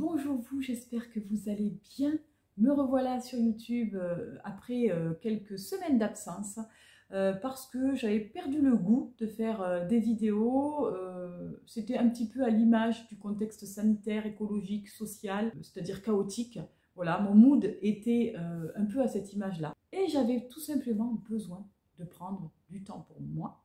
Bonjour vous, j'espère que vous allez bien. Me revoilà sur YouTube après quelques semaines d'absence parce que j'avais perdu le goût de faire des vidéos. C'était un petit peu à l'image du contexte sanitaire, écologique, social, c'est-à-dire chaotique. Voilà, mon mood était un peu à cette image-là. Et j'avais tout simplement besoin de prendre du temps pour moi.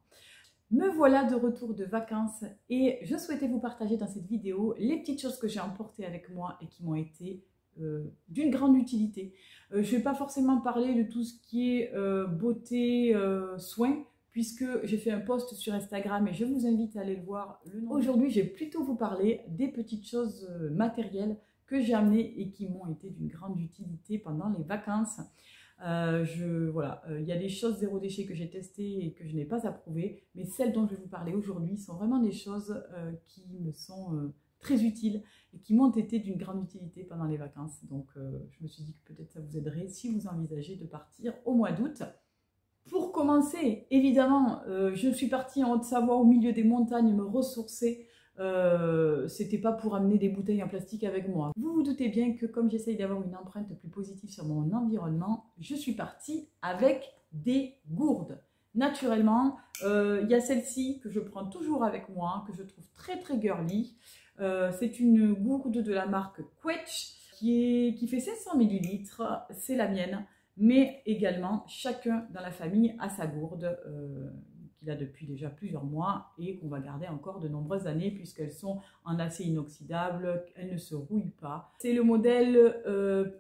Me voilà de retour de vacances et je souhaitais vous partager dans cette vidéo les petites choses que j'ai emportées avec moi et qui m'ont été d'une grande utilité. Je ne vais pas forcément parler de tout ce qui est beauté, soins, puisque j'ai fait un post sur Instagram et je vous invite à aller le voir. Aujourd'hui, je vais plutôt vous parler des petites choses matérielles que j'ai amenées et qui m'ont été d'une grande utilité pendant les vacances. Voilà, il y a des choses zéro déchet que j'ai testées et que je n'ai pas approuvées, mais celles dont je vais vous parler aujourd'hui sont vraiment des choses qui me sont très utiles et qui m'ont été d'une grande utilité pendant les vacances. Donc je me suis dit que peut-être ça vous aiderait si vous envisagez de partir au mois d'août. Pour commencer, évidemment, je suis partie en Haute-Savoie au milieu des montagnes me ressourcer. C'était pas pour amener des bouteilles en plastique avec moi. Vous vous doutez bien que comme j'essaye d'avoir une empreinte plus positive sur mon environnement, je suis partie avec des gourdes. Naturellement, il y a celle-ci que je prends toujours avec moi, que je trouve très très girly. C'est une gourde de la marque Quetch qui fait 500 ml, c'est la mienne. Mais également, chacun dans la famille a sa gourde qu'il a depuis déjà plusieurs mois et qu'on va garder encore de nombreuses années puisqu'elles sont en acier inoxydable, elles ne se rouillent pas. C'est le modèle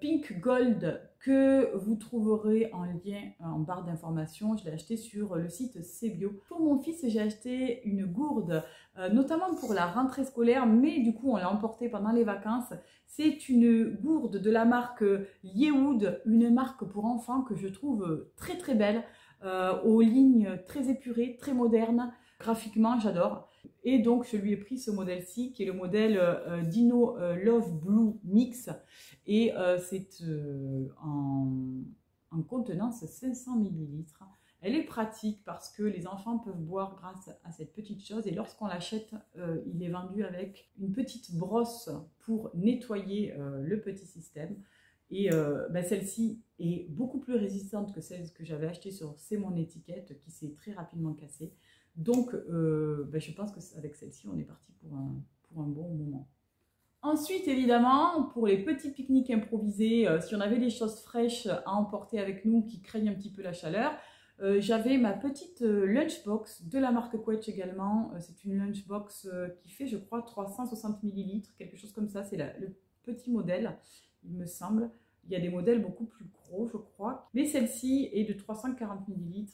Pink Gold que vous trouverez en lien en barre d'informations. Je l'ai acheté sur le site Cbio. Pour mon fils, j'ai acheté une gourde, notamment pour la rentrée scolaire, mais du coup on l'a emportée pendant les vacances. C'est une gourde de la marque Yewood, une marque pour enfants que je trouve très très belle, aux lignes très épurées, très modernes. Graphiquement, j'adore. Et donc, je lui ai pris ce modèle-ci, qui est le modèle Dino Love Blue Mix. Et c'est en contenance 500 ml. Elle est pratique parce que les enfants peuvent boire grâce à cette petite chose. Et lorsqu'on l'achète, il est vendu avec une petite brosse pour nettoyer le petit système. Et celle-ci est beaucoup plus résistante que celle que j'avais achetée sur C'est mon étiquette, qui s'est très rapidement cassée. Donc, je pense qu'avec celle-ci, on est parti pour un bon moment. Ensuite, évidemment, pour les petits pique-niques improvisés, si on avait des choses fraîches à emporter avec nous qui craignent un petit peu la chaleur, j'avais ma petite lunchbox de la marque Quetch également. C'est une lunchbox qui fait, je crois, 360 ml, quelque chose comme ça. C'est le petit modèle, il me semble. Il y a des modèles beaucoup plus gros, je crois. Mais celle-ci est de 340 ml.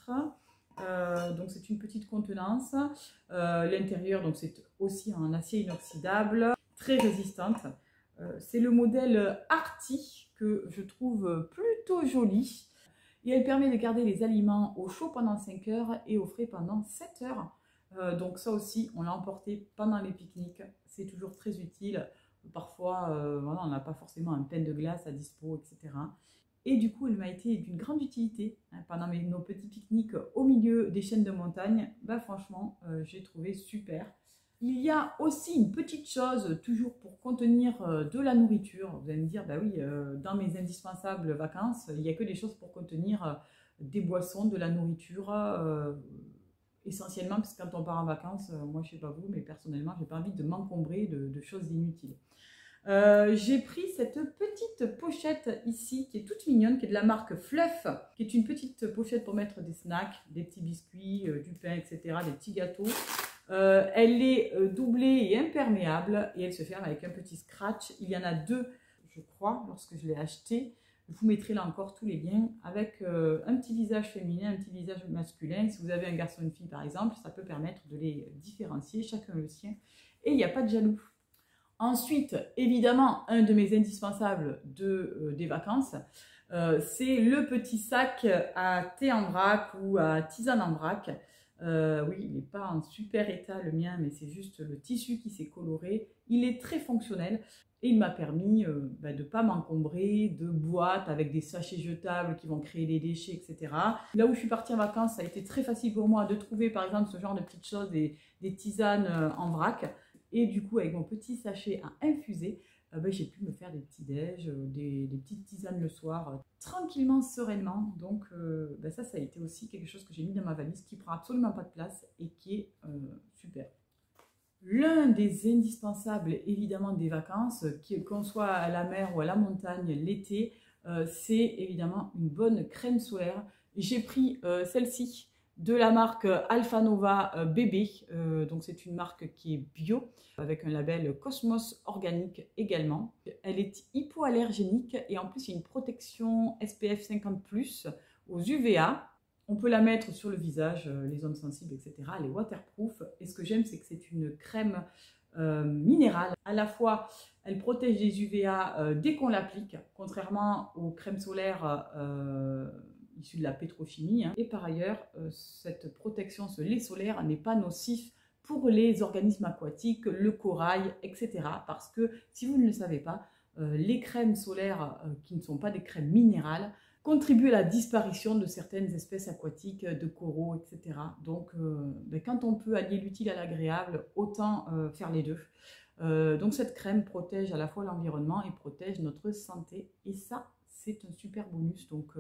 Donc c'est une petite contenance. L'intérieur, donc c'est aussi en acier inoxydable, très résistante. C'est le modèle Arty que je trouve plutôt joli. Et elle permet de garder les aliments au chaud pendant 5 heures et au frais pendant 7 heures. Donc ça aussi, on l'a emporté pendant les pique-niques. C'est toujours très utile. Parfois, voilà, on n'a pas forcément un pain de glace à dispo, etc. Et du coup, elle m'a été d'une grande utilité pendant nos petits pique-niques au milieu des chaînes de montagne. Franchement, j'ai trouvé super. Il y a aussi une petite chose, toujours pour contenir de la nourriture. Vous allez me dire, bah oui, dans mes indispensables vacances, il n'y a que des choses pour contenir des boissons, de la nourriture, essentiellement, parce que quand on part en vacances, moi je ne sais pas vous, mais personnellement, je n'ai pas envie de m'encombrer de choses inutiles. J'ai pris cette petite pochette ici, qui est toute mignonne, qui est de la marque Fluff, qui est une petite pochette pour mettre des snacks, des petits biscuits, du pain, etc., des petits gâteaux. Elle est doublée et imperméable et elle se ferme avec un petit scratch. Il y en a deux, je crois, lorsque je l'ai acheté. Je vous mettrai là encore tous les liens avec un petit visage féminin, un petit visage masculin. Si vous avez un garçon et une fille par exemple, ça peut permettre de les différencier, chacun le sien. Et il n'y a pas de jaloux. Ensuite, évidemment, un de mes indispensables des vacances, c'est le petit sac à thé en vrac ou à tisane en vrac. Oui, il n'est pas en super état le mien, mais c'est juste le tissu qui s'est coloré. Il est très fonctionnel et il m'a permis de ne pas m'encombrer de boîtes avec des sachets jetables qui vont créer des déchets, etc. Là où je suis partie en vacances, ça a été très facile pour moi de trouver par exemple ce genre de petites choses, des tisanes en vrac. Et du coup, avec mon petit sachet à infuser, ben, j'ai pu me faire des petits déj, des petites tisanes le soir, tranquillement, sereinement. Donc ben ça a été aussi quelque chose que j'ai mis dans ma valise, qui prend absolument pas de place et qui est super. L'un des indispensables, évidemment, des vacances, qu'on soit à la mer ou à la montagne l'été, c'est évidemment une bonne crème solaire. J'ai pris celle-ci de la marque Alpha Nova Bébé. Donc c'est une marque qui est bio, avec un label Cosmos Organique également. Elle est hypoallergénique et en plus il y a une protection SPF 50+ aux UVA. On peut la mettre sur le visage, les zones sensibles, etc. Elle est waterproof. Et ce que j'aime, c'est que c'est une crème minérale. À la fois, elle protège des UVA dès qu'on l'applique, contrairement aux crèmes solaires issues de la pétrochimie. Hein. Et par ailleurs, cette protection, ce lait solaire, n'est pas nocif pour les organismes aquatiques, le corail, etc. Parce que, si vous ne le savez pas, les crèmes solaires qui ne sont pas des crèmes minérales contribue à la disparition de certaines espèces aquatiques, de coraux, etc. Donc, ben, quand on peut allier l'utile à l'agréable, autant faire les deux. Donc, cette crème protège à la fois l'environnement et protège notre santé. Et ça, c'est un super bonus. Donc,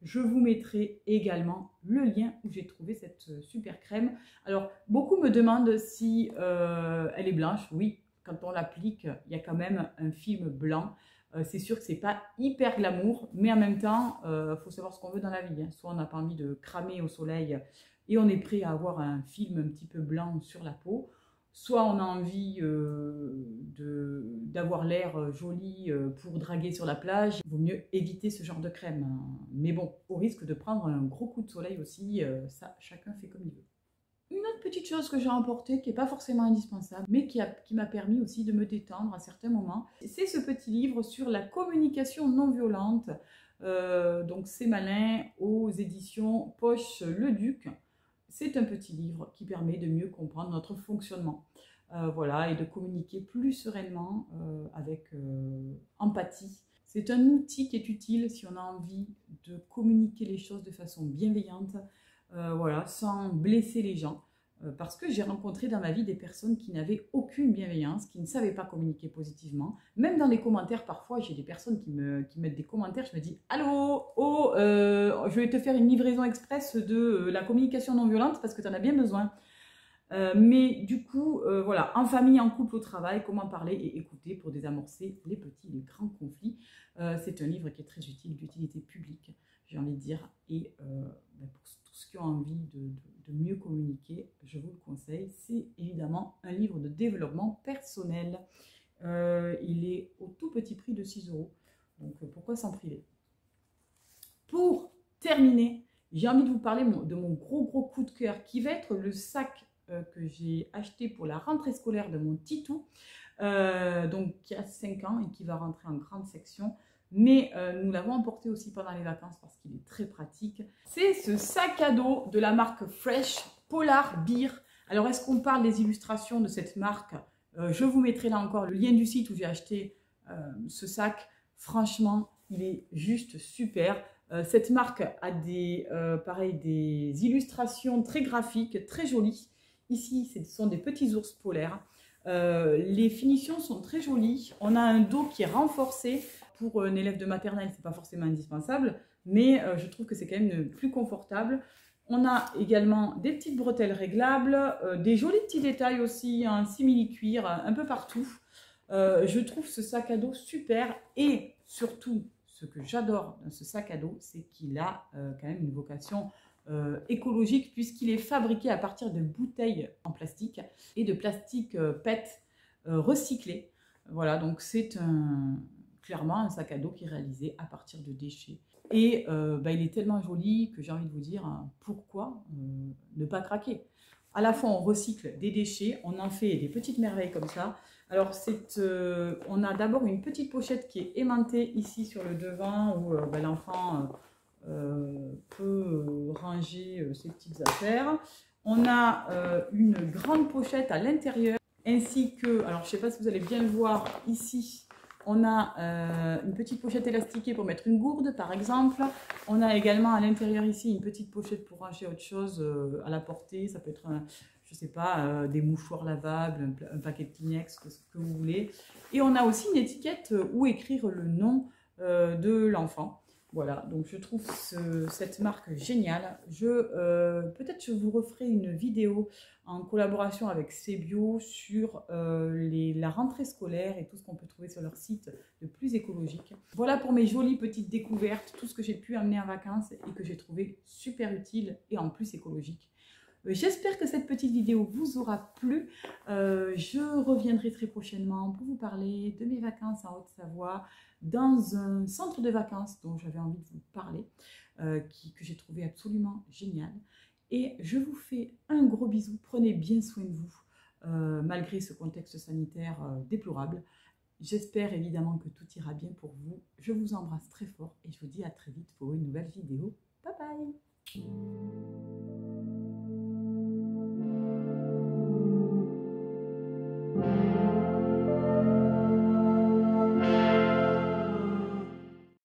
je vous mettrai également le lien où j'ai trouvé cette super crème. Alors, beaucoup me demandent si elle est blanche. Oui, quand on l'applique, il y a quand même un film blanc. C'est sûr que c'est pas hyper glamour, mais en même temps, faut savoir ce qu'on veut dans la vie. Hein. Soit on n'a pas envie de cramer au soleil et on est prêt à avoir un film un petit peu blanc sur la peau, soit on a envie d'avoir l'air joli pour draguer sur la plage. Il vaut mieux éviter ce genre de crème. Hein. Mais bon, au risque de prendre un gros coup de soleil aussi, ça, chacun fait comme il veut. Une autre petite chose que j'ai emportée, qui n'est pas forcément indispensable, mais qui m'a permis aussi de me détendre à certains moments, c'est ce petit livre sur la communication non violente. Donc c'est malin, aux éditions Poche Le Duc. C'est un petit livre qui permet de mieux comprendre notre fonctionnement. Voilà, et de communiquer plus sereinement, avec empathie. C'est un outil qui est utile si on a envie de communiquer les choses de façon bienveillante. Voilà, sans blesser les gens. Parce que j'ai rencontré dans ma vie des personnes qui n'avaient aucune bienveillance, qui ne savaient pas communiquer positivement. Même dans les commentaires, parfois, j'ai des personnes qui mettent des commentaires, je me dis « Allô, oh, je vais te faire une livraison express de la communication non violente parce que tu en as bien besoin. » Mais du coup, voilà, en famille, en couple, au travail, comment parler et écouter pour désamorcer les petits, les grands conflits. C'est un livre qui est très utile, d'utilité publique, j'ai envie de dire. Et pour tous ceux qui ont envie de mieux communiquer, je vous le conseille. C'est évidemment un livre de développement personnel. Il est au tout petit prix de 6 €. Donc pourquoi s'en priver? Pour terminer, j'ai envie de vous parler de mon gros coup de cœur qui va être le sac que j'ai acheté pour la rentrée scolaire de mon Titou, donc qui a 5 ans et qui va rentrer en grande section. Mais nous l'avons emporté aussi pendant les vacances parce qu'il est très pratique. C'est ce sac à dos de la marque Fresh Polar Beer. Alors, est-ce qu'on parle des illustrations de cette marque? Je vous mettrai là encore le lien du site où j'ai acheté ce sac. Franchement, il est juste super. Cette marque a des illustrations très graphiques, très jolies. Ici, ce sont des petits ours polaires. Les finitions sont très jolies. On a un dos qui est renforcé. Pour un élève de maternelle, ce n'est pas forcément indispensable, mais je trouve que c'est quand même plus confortable. On a également des petites bretelles réglables, des jolis petits détails aussi, un simili-cuir un peu partout. Je trouve ce sac à dos super et surtout, ce que j'adore dans ce sac à dos, c'est qu'il a quand même une vocation écologique puisqu'il est fabriqué à partir de bouteilles en plastique et de plastique PET recyclé. Voilà, donc c'est clairement un sac à dos qui est réalisé à partir de déchets. Et il est tellement joli que j'ai envie de vous dire pourquoi ne pas craquer. À la fois on recycle des déchets, on en fait des petites merveilles comme ça. Alors on a d'abord une petite pochette qui est aimantée ici sur le devant où l'enfant peut ranger ses petites affaires. On a une grande pochette à l'intérieur ainsi que, alors je ne sais pas si vous allez bien le voir ici, on a une petite pochette élastiquée pour mettre une gourde, par exemple. On a également à l'intérieur ici une petite pochette pour ranger autre chose à la portée. Ça peut être je sais pas, des mouchoirs lavables, un paquet de Kleenex, ce que vous voulez. Et on a aussi une étiquette où écrire le nom de l'enfant. Voilà, donc je trouve cette marque géniale. Peut-être je vous referai une vidéo en collaboration avec Cébio sur la rentrée scolaire et tout ce qu'on peut trouver sur leur site de plus écologique. Voilà pour mes jolies petites découvertes, tout ce que j'ai pu amener en vacances et que j'ai trouvé super utile et en plus écologique. J'espère que cette petite vidéo vous aura plu. Je reviendrai très prochainement pour vous parler de mes vacances en Haute-Savoie dans un centre de vacances dont j'avais envie de vous parler, que j'ai trouvé absolument génial. Et je vous fais un gros bisou. Prenez bien soin de vous, malgré ce contexte sanitaire déplorable. J'espère évidemment que tout ira bien pour vous. Je vous embrasse très fort et je vous dis à très vite pour une nouvelle vidéo. Bye bye!